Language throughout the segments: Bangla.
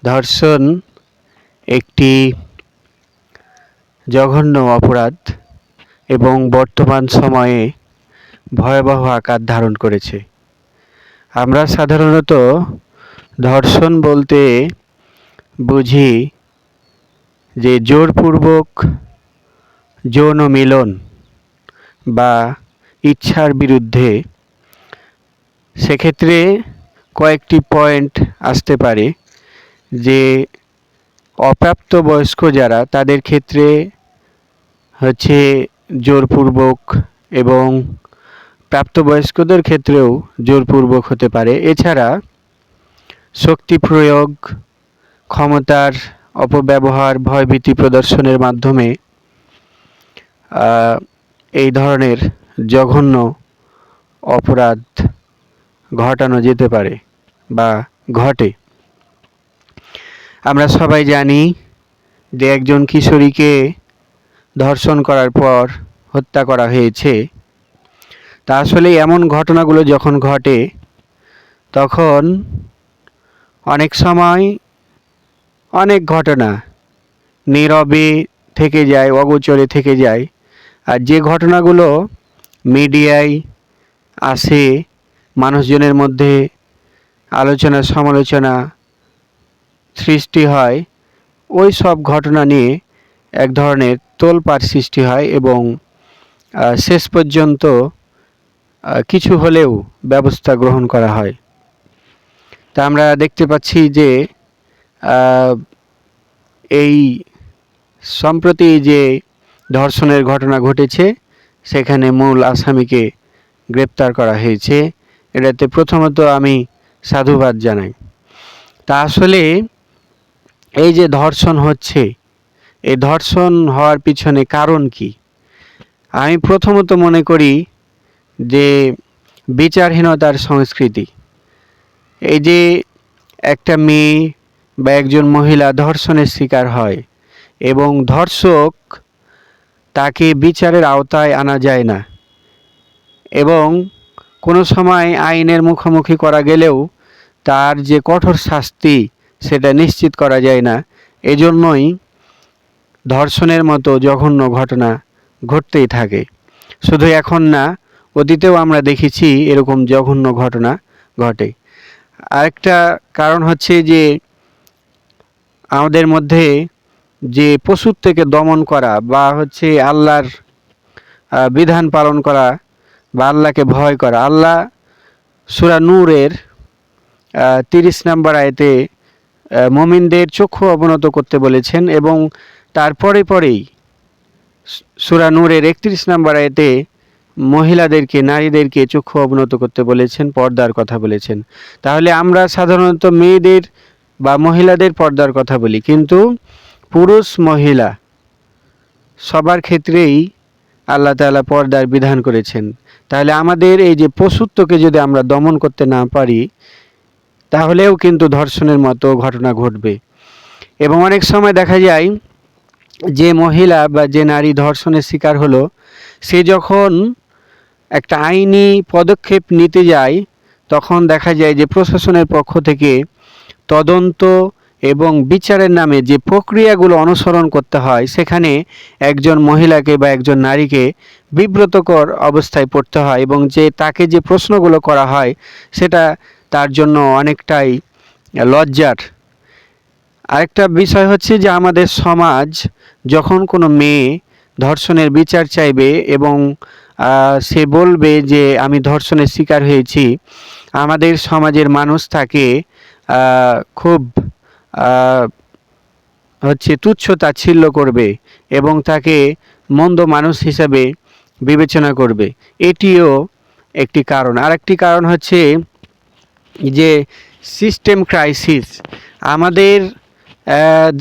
ধর্ষণ একটি জঘন্য অপরাধ এবং বর্তমান সময়ে ভয়াবহ আকার ধারণ করেছে। আমরা সাধারণত ধর্ষণ বলতে বুঝি যে জোরপূর্বক যৌন মিলন বা ইচ্ছার বিরুদ্ধে। সেক্ষেত্রে কয়েকটি পয়েন্ট আসতে পারে যে অপ্রাপ্তবয়স্ক যারা তাদের ক্ষেত্রে হচ্ছে জোরপূর্বক এবং প্রাপ্তবয়স্কদের ক্ষেত্রেও জোরপূর্বক হতে পারে। এছাড়া শক্তি প্রয়োগ, ক্ষমতার অপব্যবহার, ভয়ভীতি প্রদর্শনের মাধ্যমে এই ধরনের জঘন্য অপরাধ ঘটানো যেতে পারে বা ঘটে। আমরা সবাই জানি যে একজন কিশোরীকে ধর্ষণ করার পর হত্যা করা হয়েছে। তা আসলে এমন ঘটনাগুলো যখন ঘটে তখন অনেক সময় অনেক ঘটনা নীরবে থেকে যায়, অগোচরে থেকে যায়। আর যে ঘটনাগুলো মিডিয়ায় আসে, মানুষজনের মধ্যে আলোচনা সমালোচনা সৃষ্টি হয়, ওই সব ঘটনা নিয়ে এক ধরনের তোলপাড় সৃষ্টি হয় এবং শেষ পর্যন্ত কিছু হলেও ব্যবস্থা গ্রহণ করা হয়। তা আমরা দেখতে পাচ্ছি যে এই সম্প্রতি যে ধর্ষণের ঘটনা ঘটেছে সেখানে মূল আসামিকে গ্রেপ্তার করা হয়েছে। এটাতে প্রথমত আমি সাধুবাদ জানাই। তা আসলে এই যে ধর্ষণ হচ্ছে, এই ধর্ষণ হওয়ার পিছনে কারণ কি? আমি প্রথমত মনে করি যে বিচারহীনতার সংস্কৃতি। এই যে একটা মেয়ে বা একজন মহিলা ধর্ষণের শিকার হয় এবং ধর্ষক তাকে বিচারের আওতায় আনা যায় না এবং কোনো সময় আইনের মুখোমুখি করা গেলেও তার যে কঠোর শাস্তি সেটা নিশ্চিত করা যায় না। এজন্যই ধর্ষণের মতো জঘন্য ঘটনা ঘটতেই থাকে। শুধু এখন না, অতীতেও আমরা দেখেছি এরকম জঘন্য ঘটনা ঘটে। আরেকটা কারণ হচ্ছে যে আমাদের মধ্যে যে পশুর থেকে দমন করা বা হচ্ছে আল্লাহর বিধান পালন করা বা আল্লাহকে ভয় করা। আল্লাহ সূরা নূরের 30 নম্বর আয়াতে মুমিনদের চক্ষু অবনত করতে বলেছেন এবং তারপরে পরেই সূরা নূরের 31 নম্বর আয়াতে মহিলাদেরকে, নারীদেরকে চক্ষু অবনত করতে বলেছেন, পর্দার কথা বলেছেন। তাহলে আমরা সাধারণত মেয়েদের বা মহিলাদের পর্দার কথা বলি, কিন্তু পুরুষ মহিলা সবার ক্ষেত্রেই আল্লাহ তাআলা পর্দার বিধান করেছেন। তাহলে আমাদের এই যে পশুত্বকে যদি আমরা দমন করতে না পারি তাহলেও কিন্তু ধর্ষণের মতো ঘটনা ঘটবে। এবং অনেক সময় দেখা যায় যে মহিলা বা যে নারী ধর্ষণের শিকার হলো, সে যখন একটা আইনি পদক্ষেপ নিতে যায় তখন দেখা যায় যে প্রশাসনের পক্ষ থেকে তদন্ত এবং বিচারের নামে যে প্রক্রিয়াগুলো অনুসরণ করতে হয় সেখানে একজন মহিলাকে বা একজন নারীকে বিব্রতকর অবস্থায় পড়তে হয় এবং যে তাকে যে প্রশ্নগুলো করা হয় সেটা তার জন্য অনেকটাই লজ্জার। আরেকটা বিষয় হচ্ছে যে আমাদের সমাজ যখন কোনো মেয়ে ধর্ষণের বিচার চাইবে এবং সে বলবে যে আমি ধর্ষণের শিকার হয়েছি, আমাদের সমাজের মানুষ তাকে খুব তুচ্ছ তাচ্ছিল্য করবে এবং তাকে মন্দ মানুষ হিসাবে বিবেচনা করবে। এটিও একটি কারণ। আরেকটি কারণ হচ্ছে যে সিস্টেম ক্রাইসিস। আমাদের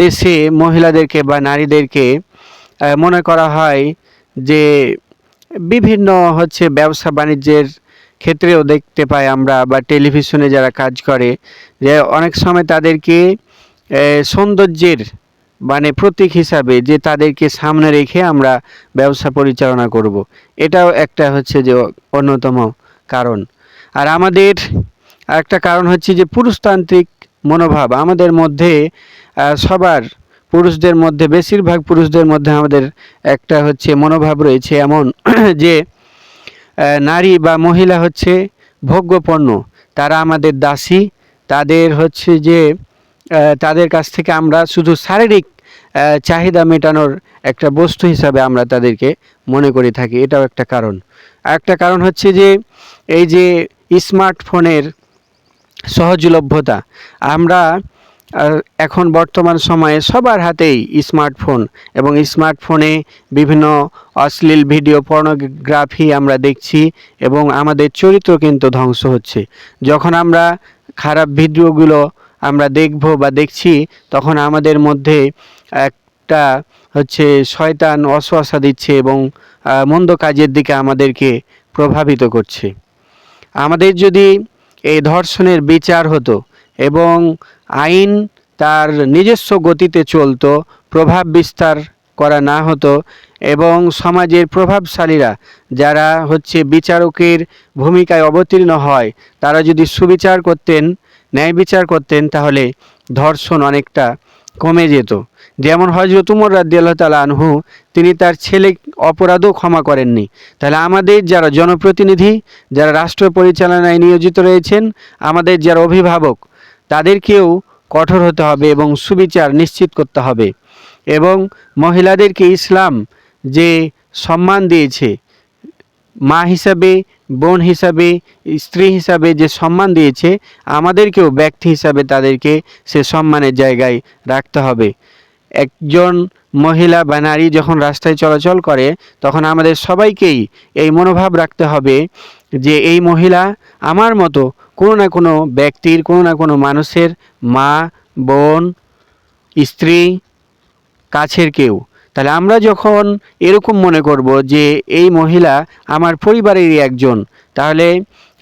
দেশে মহিলাদেরকে বা নারীদেরকে মনে করা হয় যে বিভিন্ন ব্যবসা বাণিজ্যের ক্ষেত্রেও দেখতে পাই আমরা, বা টেলিভিশনে যারা কাজ করে, যে অনেক সময় তাদেরকে সৌন্দর্যের প্রতীক হিসাবে যে তাদেরকে সামনে রেখে আমরা ব্যবসা পরিচালনা করব। এটাও একটা যে অন্যতম কারণ। আর আমাদের আরেকটা কারণ হচ্ছে যে পুরুষতান্ত্রিক মনোভাব আমাদের মধ্যে সবার পুরুষদের মধ্যে, বেশিরভাগ পুরুষদের মধ্যে আমাদের একটা হচ্ছে মনোভাব রয়েছে এমন যে নারী বা মহিলা হচ্ছে ভোগ্য পণ্য, তারা আমাদের দাসী। তাদের হচ্ছে যে তাদের কাছ থেকে আমরা শুধু শারীরিক চাহিদা মেটানোর একটা বস্তু হিসাবে আমরা তাদেরকে মনে করে থাকি, এটাও একটা কারণ। আরেকটা কারণ হচ্ছে যে এই যে স্মার্টফোনের সহজলভ্যতা, আমরা এখন বর্তমান সময়ে সবার হাতেই স্মার্টফোন, এবং স্মার্টফোনে বিভিন্ন অশ্লীল ভিডিও, পর্নোগ্রাফি আমরা দেখছি, এবং আমাদের চরিত্র কিন্তু ধ্বংস হচ্ছে। যখন আমরা খারাপ ভিডিওগুলো আমরা দেখব বা দেখছি, তখন আমাদের মধ্যে একটা হচ্ছে শয়তান ওয়াসওয়াসা দিচ্ছে এবং মন্দ কাজের দিকে আমাদেরকে প্রভাবিত করছে। আমাদের যদি এই ধর্ষণের বিচার হতো এবং আইন তার নিজস্ব গতিতে চলতো, প্রভাব বিস্তার করা না হতো, এবং সমাজের প্রভাবশালীরা যারা হচ্ছে বিচারকের ভূমিকায় অবতীর্ণ হয়, তারা যদি সুবিচার করতেন, ন্যায় বিচার করতেন, তাহলে ধর্ষণ অনেকটা কমে যেত। যেমন হযরত উমর রাদিয়াল্লাহু তাআলা আনহু, তিনি তার ছেলে অপরাধও ক্ষমা করেননি। তাহলে আমাদের যারা জনপ্রতিনিধি, যারা রাষ্ট্র পরিচালনায় নিয়োজিত রয়েছেন, আমাদের যারা অভিভাবক, তাদেরকেও কঠোর হতে হবে এবং সুবিচার নিশ্চিত করতে হবে। এবং মহিলাদেরকে ইসলাম যে সম্মান দিয়েছে, মা হিসাবে, বোন হিসাবে, স্ত্রী হিসাবে যে সম্মান দিয়েছে, আমাদেরকেও ব্যক্তি হিসাবে তাদেরকে সে সম্মানের জায়গায় রাখতে হবে। একজন মহিলা বা নারী যখন রাস্তায় চলাচল করে, তখন আমাদের সবাইকেই এই মনোভাব রাখতে হবে যে এই মহিলা আমার মতো কোনো না কোনো ব্যক্তির, কোনো না কোনো মানুষের মা, বোন, স্ত্রী, কাছের কেউ। তাহলে আমরা যখন এরকম মনে করব যে এই মহিলা আমার পরিবারেরই একজন, তাহলে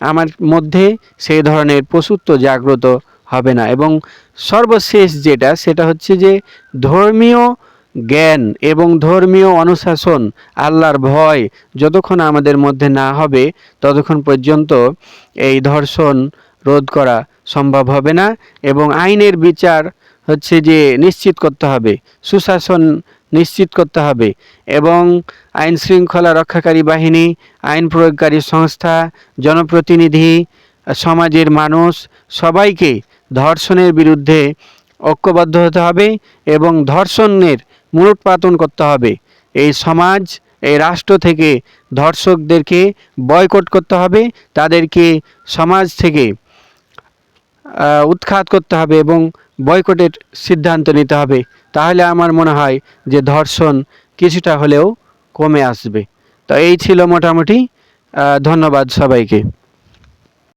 আমার মধ্যে সেই ধরনের পশুত্ব জাগ্রত হবে না। এবং সর্বশেষ যেটা, সেটা হচ্ছে যে ধর্মীয় জ্ঞান এবং ধর্মীয় অনুশাসন, আল্লাহর ভয় যতক্ষণ আমাদের মধ্যে না হবে, ততক্ষণ পর্যন্ত এই ধর্ষণ রোধ করা সম্ভব হবে না। এবং আইনের বিচার হচ্ছে যে নিশ্চিত করতে হবে, সুশাসন নিশ্চিত করতে হবে, এবং আইন শৃঙ্খলা রক্ষাকারী বাহিনী, আইন প্রয়োগকারী সংস্থা, জনপ্রতিনিধি, সমাজের মানুষ সবাইকে ধর্ষণের বিরুদ্ধে ঐক্যবদ্ধ হতে হবে এবং ধর্ষণের মূলোৎপাটন করতে হবে। এই সমাজ, এই রাষ্ট্র থেকে ধর্ষকদেরকে বয়কট করতে হবে, তাদেরকে সমাজ থেকে উৎখাত করতে হবে এবং বয়কটের সিদ্ধান্ত নিতে হবে। তাহলে আমার মনে হয় যে ধর্ষণ কিছুটা হলেও কমে আসবে। তো এই ছিল মোটামুটি। ধন্যবাদ সবাইকে।